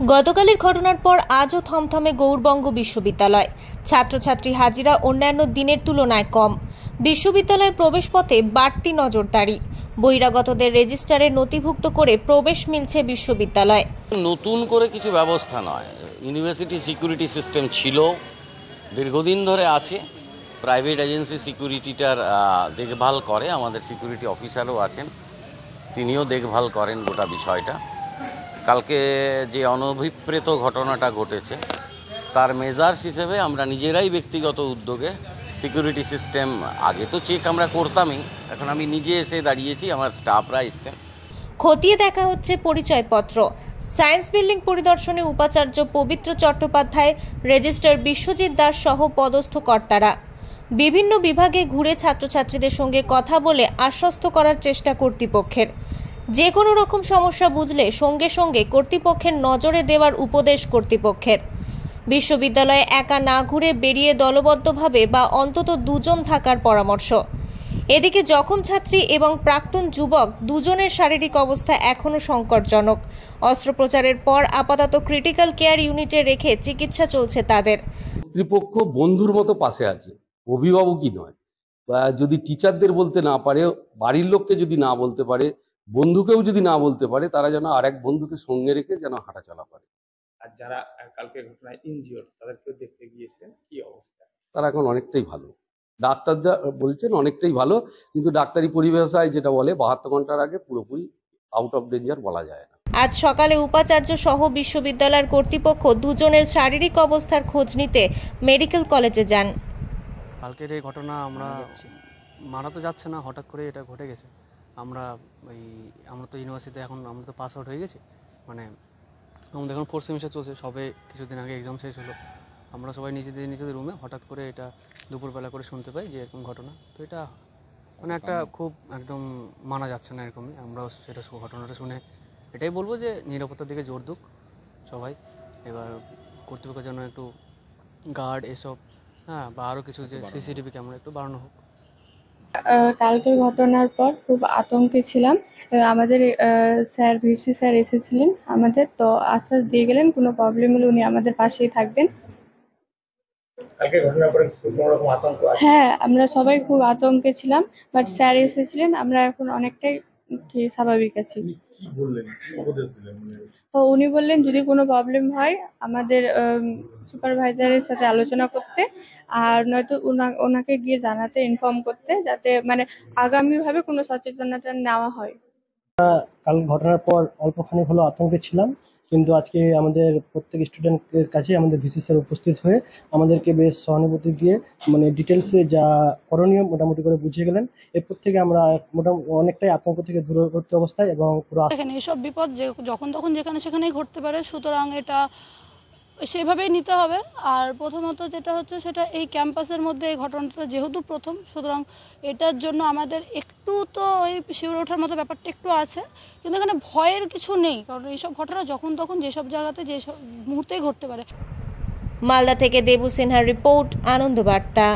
গতকালের ঘটনার পর আজও থমথমে গৌড়বঙ্গ বিশ্ববিদ্যালয়। ছাত্রছাত্রী হাজিরা অন্যান্য দিনের তুলনায় কম। বিশ্ববিদ্যালয়ের প্রবেশপথে বাড়তি নজরদারি। বহিরাগতদের রেজিস্টারে নথিভুক্ত করে প্রবেশ মিলছে বিশ্ববিদ্যালয়। নতুন করে কিছু ব্যবস্থা নয়, ইউনিভার্সিটি সিকিউরিটি সিস্টেম ছিল, দীর্ঘদিন ধরে আছে। প্রাইভেট এজেন্সি সিকিউরিটিটার দেখভাল করে, আমাদের সিকিউরিটি অফিসারও আছেন, তিনিও দেখভাল করেন গোটা বিষয়টা। কালকে যে অনভিপ্রেত ঘটনাটা ঘটেছে তার মেজার্স হিসেবে আমরা নিজেরাই ব্যক্তিগত উদ্যোগে সিকিউরিটি সিস্টেম, আগে তো চেক আমরা করতামই, এখন আমি নিজে এসে দাঁড়িয়েছি, আমার স্টাফরা এসছেন। খতিয়ে দেখা হচ্ছে পরিচয়পত্র। সায়েন্স বিল্ডিং পরিদর্শনে উপাচার্য পবিত্র চট্টোপাধ্যায়, রেজিস্ট্রার বিশ্বজিৎ দাস সহ পদস্থ কর্তারা বিভিন্ন বিভাগে ঘুরে ছাত্রছাত্রীদের সঙ্গে কথা বলে আশ্বস্ত করার চেষ্টা কর্তৃপক্ষের। যে কোনো রকম সমস্যা বুঝলে সঙ্গে সঙ্গে কর্তৃপক্ষের নজরে দেওয়ার উপদেশ কর্তৃপক্ষের। বিশ্ববিদ্যালয়ে একা না ঘুরে বেরিয়ে দলবদ্ধভাবে বা অন্তত দুজন থাকার পরামর্শ। এদিকে জখম ছাত্রী এবং প্রাক্তন যুবক দুজনের শারীরিক অবস্থা এখনও সংকটজনক। অস্ত্রোপচারের পর আপাতত ক্রিটিক্যাল কেয়ার ইউনিটে রেখে চিকিৎসা চলছে তাদের। কর্তৃপক্ষ বন্ধুর মতো পাশে আছে, অভিভাবকই নয়। যদি টিচারদের বলতে না পারে, বাড়ির লোককে যদি না বলতে পারে, বন্ধুকেও যদি না বলতে পারে, তারা যেন আরেক বন্ধুকে সঙ্গে রেখে যেন হাঁটাচলা করে। আর যারা কালকে ঘটনায় ইনজিওর্ড তাদেরকেও দেখতে গিয়েছিলেন, কি অবস্থা? তারা এখন অনেকটাই ভালো, ডাক্তাররা বলছেন অনেকটাই ভালো, কিন্তু ডাক্তারি পরিভাষায় যেটা বলে 72 ঘন্টার আগে পুরোপুরি আউট অফ ডেঞ্জার বলা যায় না। আজ সকালে উপাচার্য সহ বিশ্ববিদ্যালয়ের কর্তৃপক্ষ দুজনের শারীরিক অবস্থার খোঁজ নিতে মেডিকেল কলেজে যান। কালকের এই ঘটনা আমরা মারা তো যাচ্ছে না, হঠাৎ করে এটা ঘটে গেছে। আমরা তো ইউনিভার্সিটিতে এখন আমরা তো পাস আউট হয়ে গেছি, মানে আমাদের এখন 4th সেমিস্টার চলছে, সবে কিছুদিন আগে এক্সাম শেষ হলো। আমরা সবাই নিজেদের রুমে হঠাৎ করে এটা দুপুরবেলা করে শুনতে পাই যে এরকম ঘটনা। তো এটা মানে একটা খুব একদম মানা যাচ্ছে না এরকমই। আমরা সেটা ঘটনাটা শুনে এটাই বলবো যে নিরাপত্তার দিকে জোর দিক সবাই। এবার কর্তৃপক্ষ যেন একটু গার্ড এসব, বা আরও কিছু যে সিসিটিভি ক্যামেরা একটু বাড়ানো হোক। কালকের ঘটনার পর খুব আতঙ্কে ছিলাম। আমাদের স্যার, ভিসি স্যার এসেছিলেন আমাদের, তো আশ্বাস দিয়ে গেলেন কোনো প্রবলেম হলে উনি আমাদের পাশেই থাকবেন। হ্যাঁ, আমরা সবাই খুব আতঙ্কে ছিলাম, বাট স্যার এসেছিলেন, আমরা এখন অনেকটাই স্বাভাবিক আছি। তো উনি বললেন যদি কোনো প্রবলেম হয় আমাদের সুপারভাইজারের সাথে আলোচনা করতে, আর নয়তো ওনাকে গিয়ে জানাতে, ইনফর্ম করতে, যাতে মানে আগামীভাবে কোনো সচেতনতা নেওয়া হয়। কাল ঘটনার পর অল্পখানি হলো আতঙ্কে ছিলাম, কিন্তু আজকে আমাদের প্রত্যেক স্টুডেন্টের কাছে আমাদের ভিসি স্যার উপস্থিত হয়ে আমাদেরকে বেশ সহানুভূতি দিয়ে মানে ডিটেলসে যা করণীয় মোটামুটি করে বুঝিয়ে গেলেন। এরপর থেকে আমরা মোটামুটি অনেকটাই আতঙ্ক থেকে দূরবর্তী অবস্থায় এবং পুরো এখানে এসব বিপদ যখন তখন যেখানে সেখানেই ঘটতে পারে, সুতরাং এটা সেভাবেই নিতে হবে। আর প্রথমত যেটা হচ্ছে সেটা এই ক্যাম্পাসের মধ্যে এই ঘটনাটা যেহেতু প্রথম, সুতরাং এটার জন্য আমাদের একটু তো ওই শিউরে ওঠার মতো ব্যাপারটা একটু আছে, কিন্তু এখানে ভয়ের কিছু নেই, কারণ এইসব ঘটনা যখন তখন যেসব জায়গাতে যেসব মুহূর্তেই ঘটতে পারে। মালদা থেকে দেবু সিনহার রিপোর্ট, আনন্দ বার্তা।